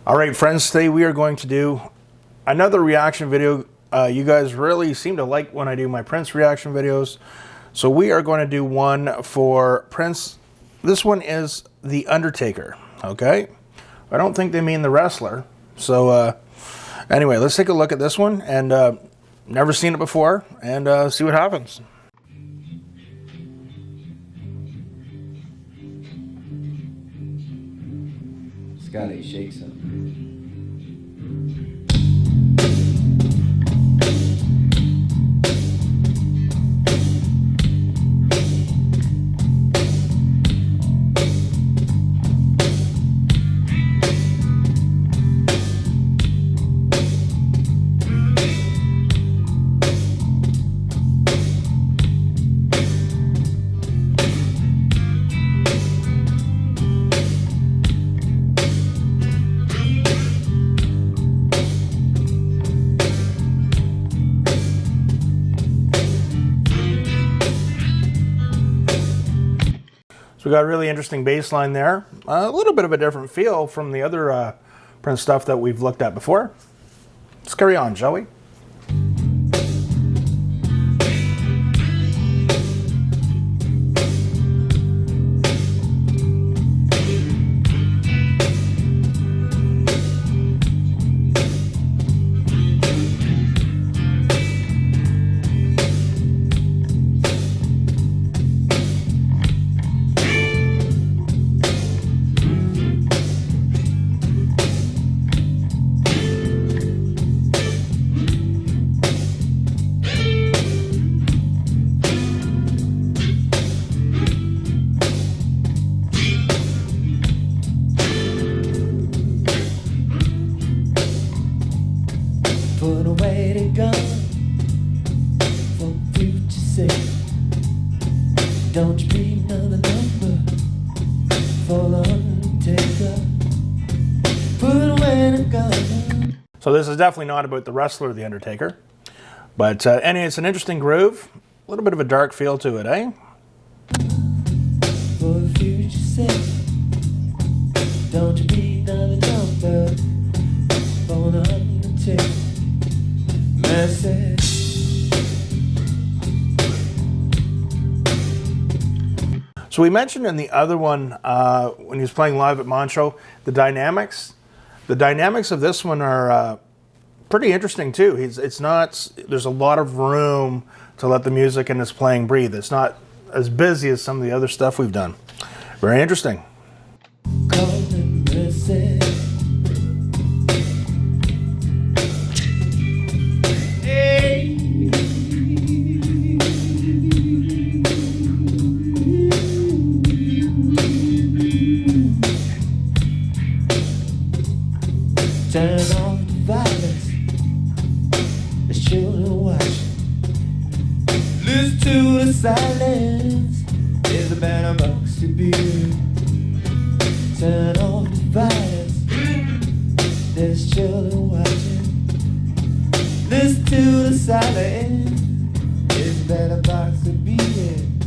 All right, friends, today we are going to do another reaction video. You guys really seem to like when I do my Prince reaction videos. So we are going to do one for Prince. This one is the Undertaker, okay? I don't think they mean the wrestler. So anyway, let's take a look at this one. And never seen it before, and see what happens. Scotty shakes him. So we got a really interesting bass line there. A little bit of a different feel from the other Prince stuff that we've looked at before. Let's carry on, shall we? Put away the gun for future's sake. Don't you be another number for the Undertaker. Put away the gun. So this is definitely not about the wrestler, the Undertaker. But anyway, it's an interesting groove. A little bit of a dark feel to it, eh? For the future's sake. Don't you be another number for the Undertaker. Message. So we mentioned in the other one, when he was playing live at Montreux, the dynamics. The dynamics of this one are pretty interesting too. It's not, there's a lot of room to let the music and his playing breathe. It's not as busy as some of the other stuff we've done. Very interesting. Calling message. Turn off the violence. The children watch. Listen to the silence. There's a better box to be. Turn off the violence. There's children watching. Listen to the silence. There's a better box to be in.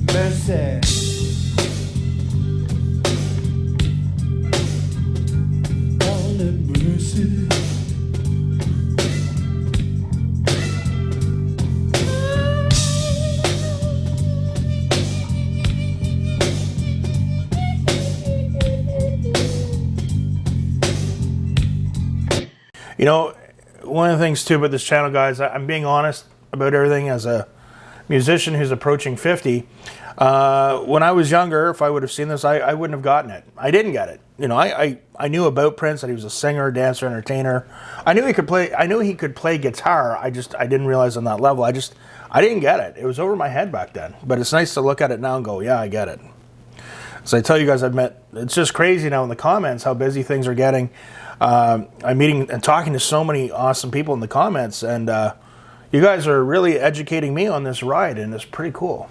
Mercy. You know, one of the things too about this channel, guys, I'm being honest about everything as a musician who's approaching 50. When I was younger, if I would have seen this, I wouldn't have gotten it. I didn't get it. You know, I knew about Prince, that he was a singer, dancer, entertainer. I knew he could play guitar. I didn't realize on that level. I didn't get it. It was over my head back then. But it's nice to look at it now and go, yeah, I get it. So I tell you guys, it's just crazy now in the comments how busy things are getting. I'm meeting and talking to so many awesome people in the comments, and you guys are really educating me on this ride, and it's pretty cool.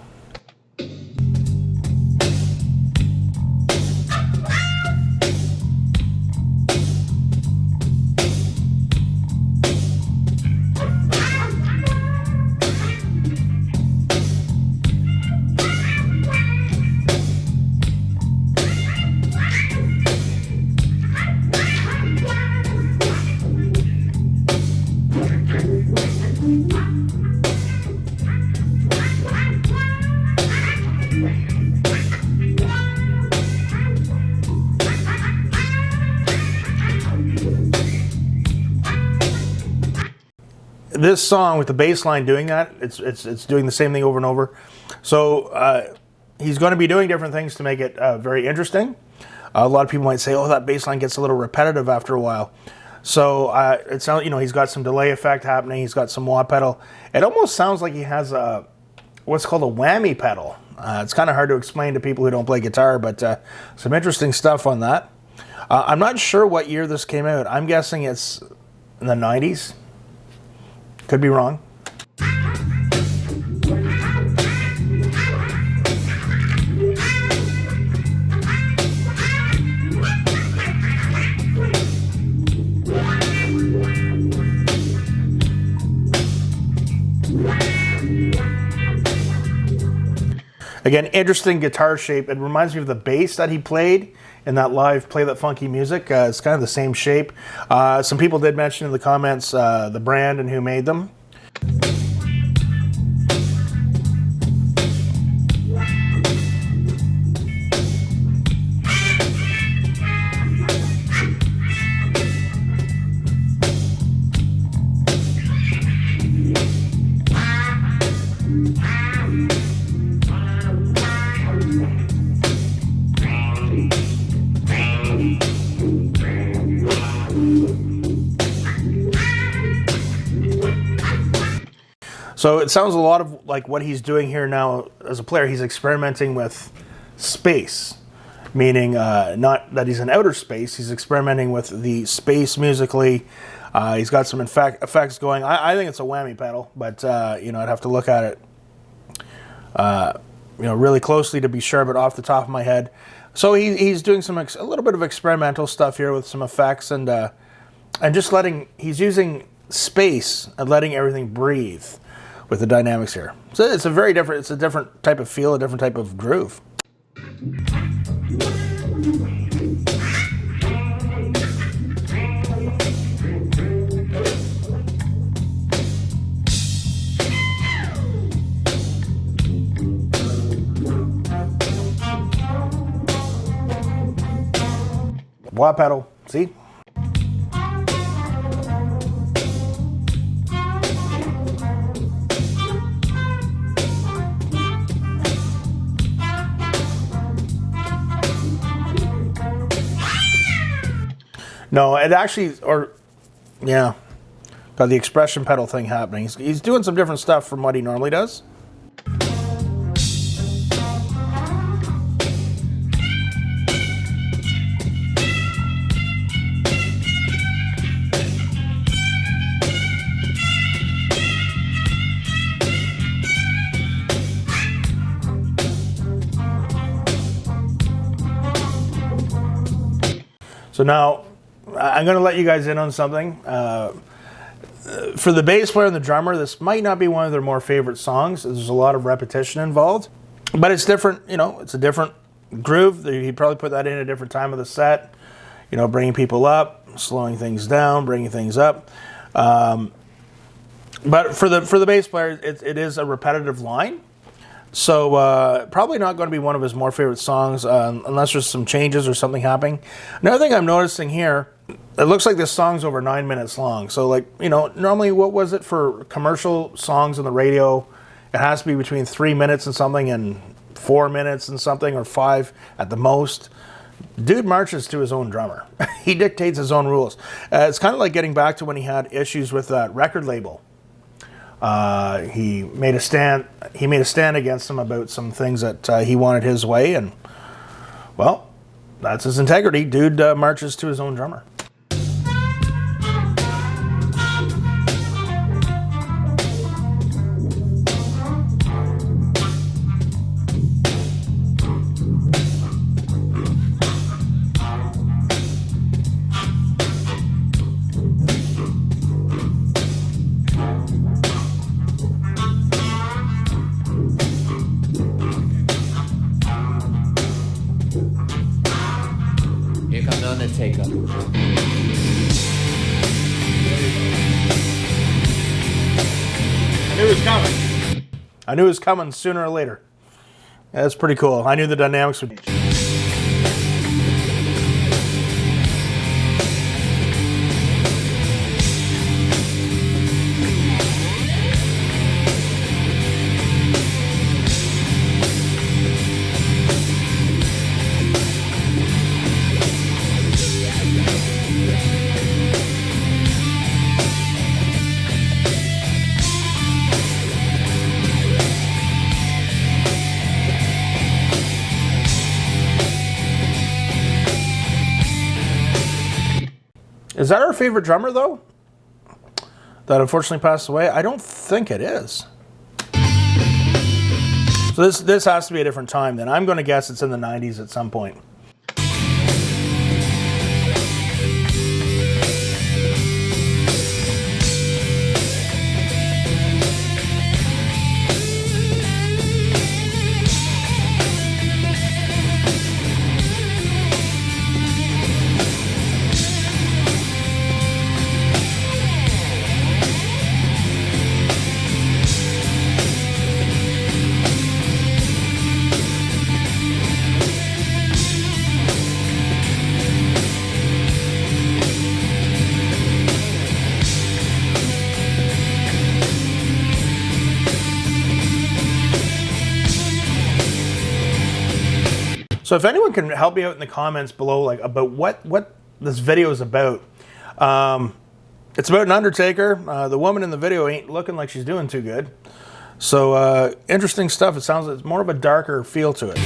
this song with the bass line doing that, it's doing the same thing over and over. So he's going to be doing different things to make it very interesting. A lot of people might say, "Oh, that bass line gets a little repetitive after a while." So it sounds, he's got some delay effect happening. He's got some wah pedal. It almost sounds like he has what's called a whammy pedal. It's kind of hard to explain to people who don't play guitar, but some interesting stuff on that. I'm not sure what year this came out. I'm guessing it's in the 90s. Could be wrong. Again, interesting guitar shape. It reminds me of the bass that he played in that live Play That Funky Music. It's kind of the same shape. Some people did mention in the comments the brand and who made them. So it sounds a lot of like what he's doing here now as a player. He's experimenting with space, meaning not that he's in outer space. He's experimenting with the space musically. He's got some effects going. I think it's a whammy pedal, but I'd have to look at it really closely to be sure, but off the top of my head. So he's doing a little bit of experimental stuff here with some effects and just he's using space and letting everything breathe with the dynamics here. So it's a different type of feel, a different type of groove. Wah pedal, see? No, it actually, got the expression pedal thing happening. He's doing some different stuff from what he normally does. So now, I'm going to let you guys in on something. For the bass player and the drummer, this might not be one of their more favorite songs. There's a lot of repetition involved. But it's different, it's a different groove. He'd probably put that in at a different time of the set. Bringing people up, slowing things down, bringing things up. But for the bass player, it is a repetitive line. So probably not going to be one of his more favorite songs unless there's some changes or something happening. Another thing I'm noticing here, it looks like this song's over 9 minutes long. So normally what was it for commercial songs on the radio? It has to be between 3 minutes and something and 4 minutes and something, or 5 at the most. Dude marches to his own drummer. He dictates his own rules. It's kind of like getting back to when he had issues with that record label. He made a stand against them about some things that he wanted his way, and well, that's his integrity. Dude marches to his own drummer. Here comes the Undertaker. I knew it was coming. I knew it was coming sooner or later. Yeah, that's pretty cool. I knew the dynamics would. Is that our favorite drummer, though? That unfortunately passed away? I don't think it is. So this has to be a different time then. I'm going to guess it's in the 90s at some point. So if anyone can help me out in the comments below, like about what this video is about. It's about an Undertaker. The woman in the video ain't looking like she's doing too good. So interesting stuff. It sounds like it's more of a darker feel to it.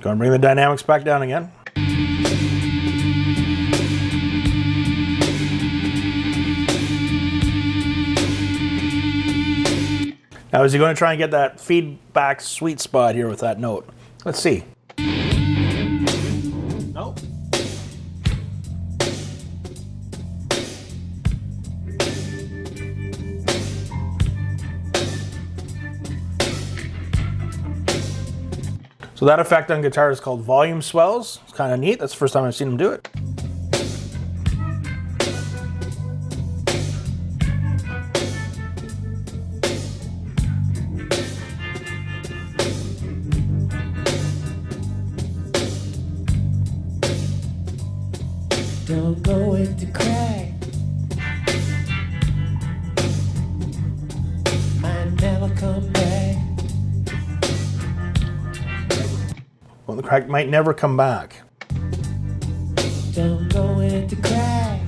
Go and bring the dynamics back down again. Now, is he going to try and get that feedback sweet spot here with that note? Let's see. Nope. So that effect on guitar is called volume swells. It's kind of neat. That's the first time I've seen him do it. Don't go into crack. Might never come back. Well, the crack might never come back. Don't go into crack.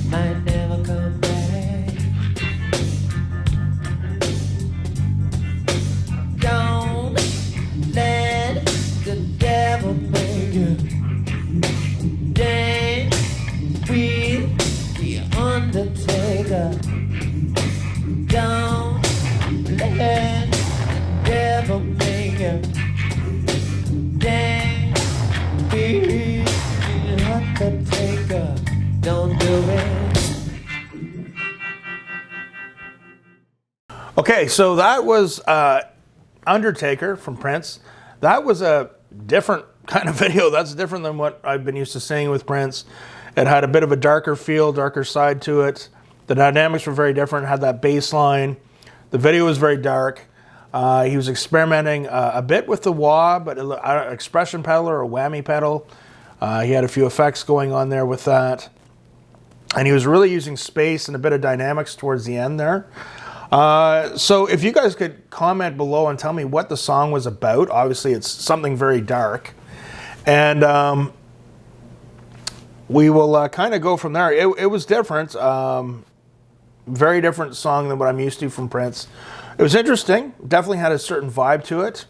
Might never come back. Don't let the devil make you dance with the Undertaker. Don't let devil make you dance with the Undertaker. Don't do it. Okay, so that was Undertaker from Prince. That was a different kind of video. That's different than what I've been used to seeing with Prince. It had a bit of a darker feel, darker side to it. The dynamics were very different, had that bass line. The video was very dark. He was experimenting a bit with the wah, but an expression pedal or a whammy pedal. He had a few effects going on there with that. And he was really using space and a bit of dynamics towards the end there. So if you guys could comment below and tell me what the song was about. Obviously, it's something very dark. And we will kind of go from there. It was different. Very different song than what I'm used to from Prince. It was interesting. Definitely had a certain vibe to it.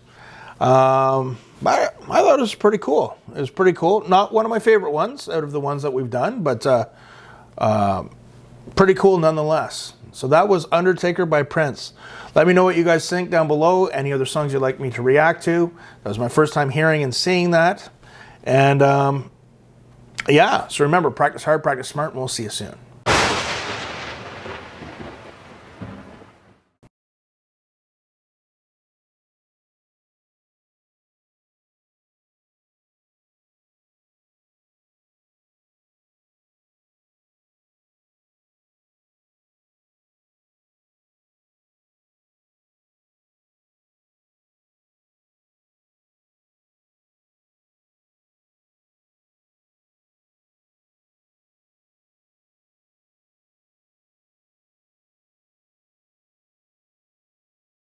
I thought it was pretty cool. It was pretty cool. Not one of my favorite ones out of the ones that we've done, but pretty cool nonetheless. So that was Undertaker by Prince. Let me know what you guys think down below. Any other songs you'd like me to react to. That was my first time hearing and seeing that. And yeah, so remember, practice hard, practice smart, and we'll see you soon.